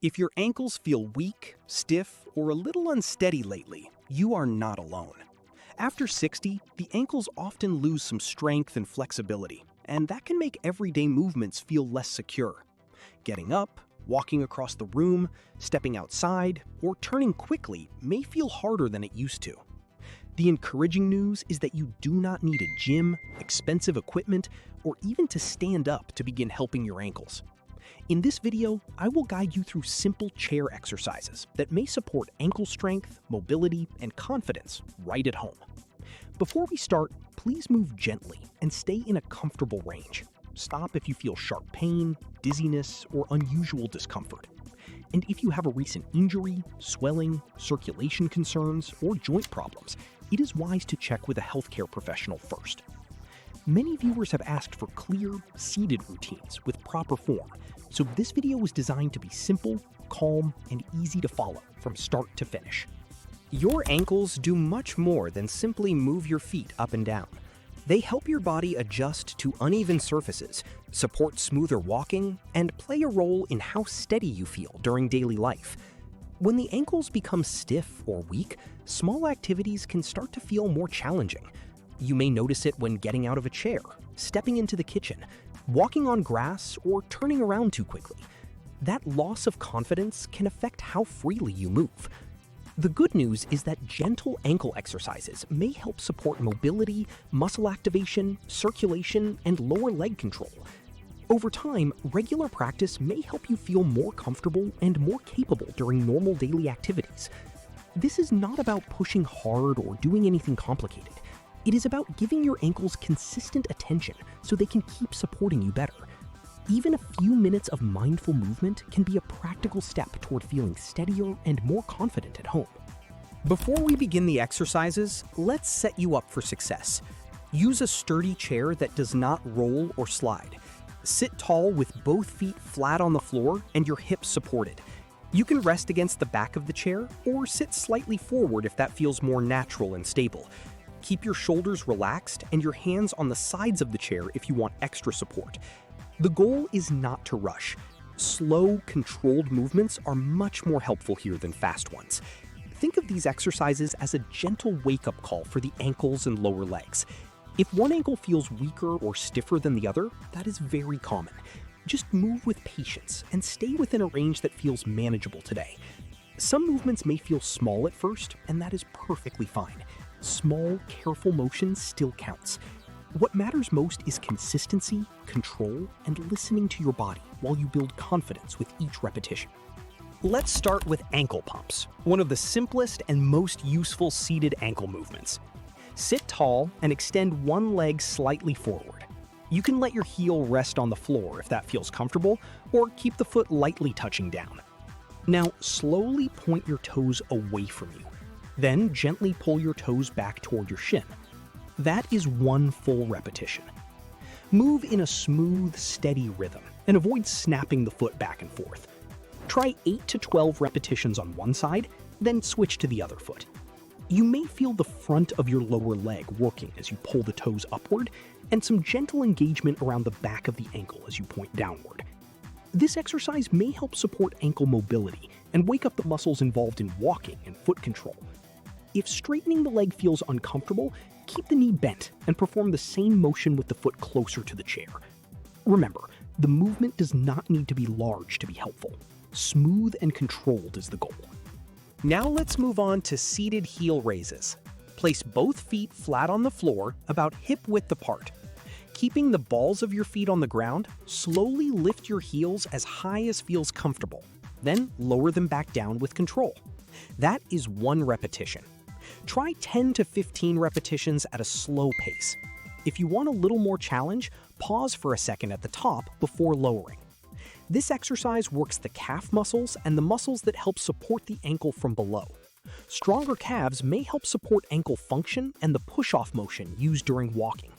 If your ankles feel weak, stiff, or a little unsteady lately, you are not alone. After 60, the ankles often lose some strength and flexibility, and that can make everyday movements feel less secure. Getting up, walking across the room, stepping outside, or turning quickly may feel harder than it used to. The encouraging news is that you do not need a gym, expensive equipment, or even to stand up to begin helping your ankles. In this video, I will guide you through simple chair exercises that may support ankle strength, mobility, and confidence right at home. Before we start, please move gently and stay in a comfortable range. Stop if you feel sharp pain, dizziness, or unusual discomfort. And if you have a recent injury, swelling, circulation concerns, or joint problems, it is wise to check with a healthcare professional first. Many viewers have asked for clear, seated routines with proper form, so this video was designed to be simple, calm, and easy to follow from start to finish. Your ankles do much more than simply move your feet up and down. They help your body adjust to uneven surfaces, support smoother walking, and play a role in how steady you feel during daily life. When the ankles become stiff or weak, small activities can start to feel more challenging. You may notice it when getting out of a chair, stepping into the kitchen, walking on grass, or turning around too quickly. That loss of confidence can affect how freely you move. The good news is that gentle ankle exercises may help support mobility, muscle activation, circulation, and lower leg control. Over time, regular practice may help you feel more comfortable and more capable during normal daily activities. This is not about pushing hard or doing anything complicated. It is about giving your ankles consistent attention so they can keep supporting you better. Even a few minutes of mindful movement can be a practical step toward feeling steadier and more confident at home. Before we begin the exercises, let's set you up for success. Use a sturdy chair that does not roll or slide. Sit tall with both feet flat on the floor and your hips supported. You can rest against the back of the chair or sit slightly forward if that feels more natural and stable. Keep your shoulders relaxed and your hands on the sides of the chair if you want extra support. The goal is not to rush. Slow, controlled movements are much more helpful here than fast ones. Think of these exercises as a gentle wake-up call for the ankles and lower legs. If one ankle feels weaker or stiffer than the other, that is very common. Just move with patience and stay within a range that feels manageable today. Some movements may feel small at first, and that is perfectly fine. Small, careful motion still counts. What matters most is consistency, control, and listening to your body while you build confidence with each repetition. Let's start with ankle pumps, one of the simplest and most useful seated ankle movements. Sit tall and extend one leg slightly forward. You can let your heel rest on the floor if that feels comfortable, or keep the foot lightly touching down. Now, slowly point your toes away from you. Then gently pull your toes back toward your shin. That is one full repetition. Move in a smooth, steady rhythm and avoid snapping the foot back and forth. Try 8 to 12 repetitions on one side, then switch to the other foot. You may feel the front of your lower leg working as you pull the toes upward, and some gentle engagement around the back of the ankle as you point downward. This exercise may help support ankle mobility and wake up the muscles involved in walking and foot control. If straightening the leg feels uncomfortable, keep the knee bent and perform the same motion with the foot closer to the chair. Remember, the movement does not need to be large to be helpful. Smooth and controlled is the goal. Now let's move on to seated heel raises. Place both feet flat on the floor, about hip width apart. Keeping the balls of your feet on the ground, slowly lift your heels as high as feels comfortable. Then lower them back down with control. That is one repetition. Try 10 to 15 repetitions at a slow pace. If you want a little more challenge, pause for a second at the top before lowering. This exercise works the calf muscles and the muscles that help support the ankle from below. Stronger calves may help support ankle function and the push-off motion used during walking.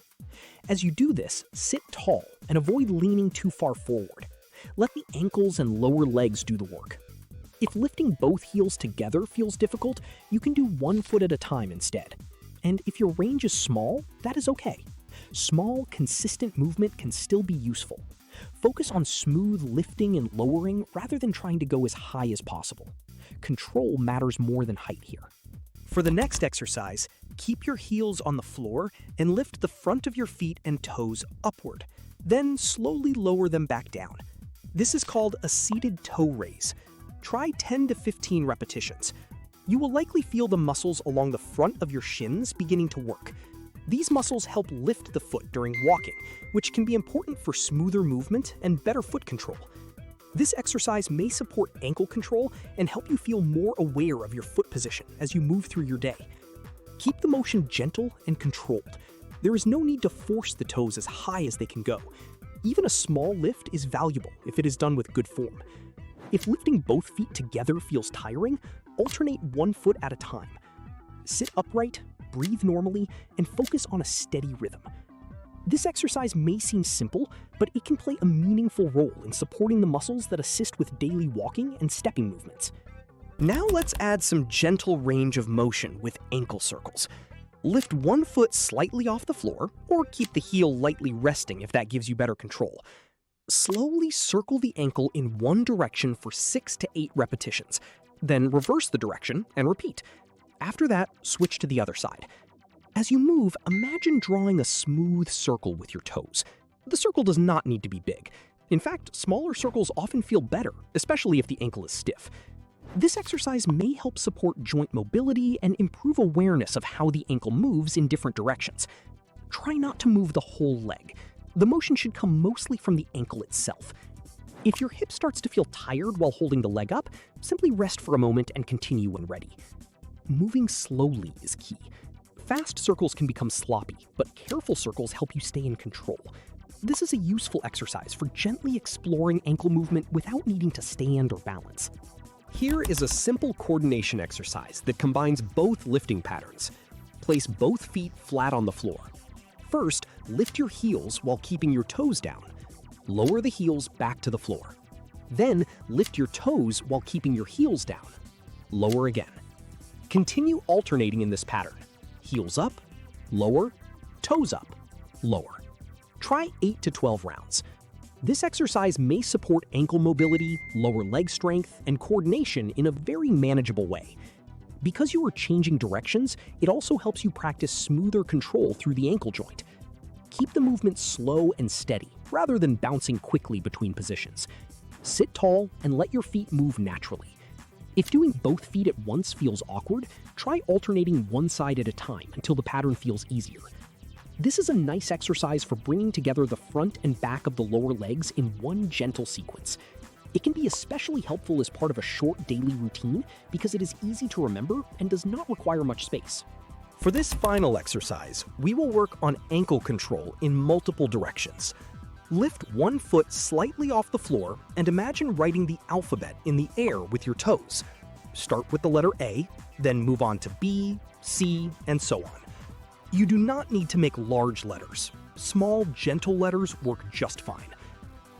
As you do this, sit tall and avoid leaning too far forward. Let the ankles and lower legs do the work. If lifting both heels together feels difficult, you can do one foot at a time instead. And if your range is small, that is okay. Small, consistent movement can still be useful. Focus on smooth lifting and lowering rather than trying to go as high as possible. Control matters more than height here. For the next exercise, keep your heels on the floor and lift the front of your feet and toes upward. Then slowly lower them back down. This is called a seated toe raise. Try 10 to 15 repetitions. You will likely feel the muscles along the front of your shins beginning to work. These muscles help lift the foot during walking, which can be important for smoother movement and better foot control. This exercise may support ankle control and help you feel more aware of your foot position as you move through your day. Keep the motion gentle and controlled. There is no need to force the toes as high as they can go. Even a small lift is valuable if it is done with good form. If lifting both feet together feels tiring, alternate one foot at a time. Sit upright, breathe normally, and focus on a steady rhythm. This exercise may seem simple, but it can play a meaningful role in supporting the muscles that assist with daily walking and stepping movements. Now let's add some gentle range of motion with ankle circles. Lift one foot slightly off the floor, or keep the heel lightly resting if that gives you better control. Slowly circle the ankle in one direction for 6 to 8 repetitions. Then reverse the direction and repeat. After that, switch to the other side. As you move, imagine drawing a smooth circle with your toes. The circle does not need to be big. In fact, smaller circles often feel better, especially if the ankle is stiff. This exercise may help support joint mobility and improve awareness of how the ankle moves in different directions. Try not to move the whole leg. The motion should come mostly from the ankle itself. If your hip starts to feel tired while holding the leg up, simply rest for a moment and continue when ready. Moving slowly is key. Fast circles can become sloppy, but careful circles help you stay in control. This is a useful exercise for gently exploring ankle movement without needing to stand or balance. Here is a simple coordination exercise that combines both lifting patterns. Place both feet flat on the floor. First, lift your heels while keeping your toes down. Lower the heels back to the floor. Then, lift your toes while keeping your heels down. Lower again. Continue alternating in this pattern. Heels up, lower, toes up, lower. Try 8 to 12 rounds. This exercise may support ankle mobility, lower leg strength, and coordination in a very manageable way. Because you are changing directions, it also helps you practice smoother control through the ankle joint. Keep the movement slow and steady, rather than bouncing quickly between positions. Sit tall and let your feet move naturally. If doing both feet at once feels awkward, try alternating one side at a time until the pattern feels easier. This is a nice exercise for bringing together the front and back of the lower legs in one gentle sequence. It can be especially helpful as part of a short daily routine because it is easy to remember and does not require much space. For this final exercise, we will work on ankle control in multiple directions. Lift one foot slightly off the floor and imagine writing the alphabet in the air with your toes. Start with the letter A, then move on to B, C, and so on. You do not need to make large letters. Small, gentle letters work just fine.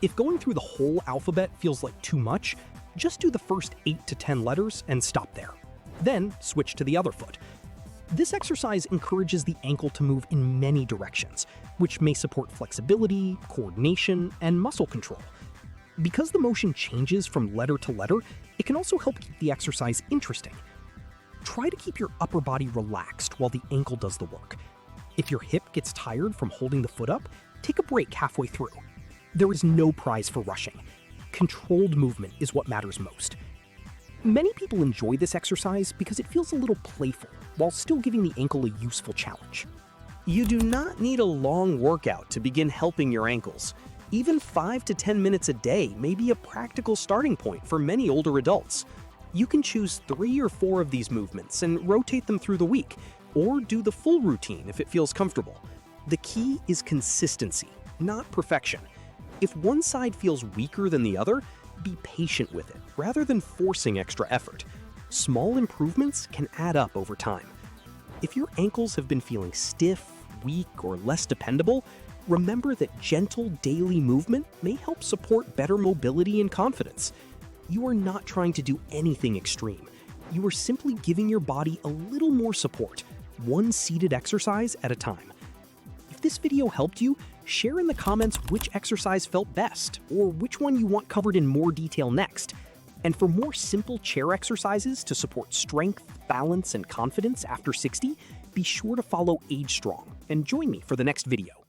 If going through the whole alphabet feels like too much, just do the first 8 to 10 letters and stop there. Then switch to the other foot. This exercise encourages the ankle to move in many directions, which may support flexibility, coordination, and muscle control. Because the motion changes from letter to letter, it can also help keep the exercise interesting. Try to keep your upper body relaxed while the ankle does the work. If your hip gets tired from holding the foot up, take a break halfway through. There is no prize for rushing. Controlled movement is what matters most. Many people enjoy this exercise because it feels a little playful, while still giving the ankle a useful challenge. You do not need a long workout to begin helping your ankles. Even 5 to 10 minutes a day may be a practical starting point for many older adults. You can choose 3 or 4 of these movements and rotate them through the week, or do the full routine if it feels comfortable. The key is consistency, not perfection. If one side feels weaker than the other, be patient with it rather than forcing extra effort. Small improvements can add up over time. If your ankles have been feeling stiff, weak, or less dependable, remember that gentle daily movement may help support better mobility and confidence. You are not trying to do anything extreme. You are simply giving your body a little more support, one seated exercise at a time. If this video helped you, Share in the comments which exercise felt best, or which one you want covered in more detail next. And for more simple chair exercises to support strength, balance, and confidence after 60, be sure to follow AgeStrong and join me for the next video.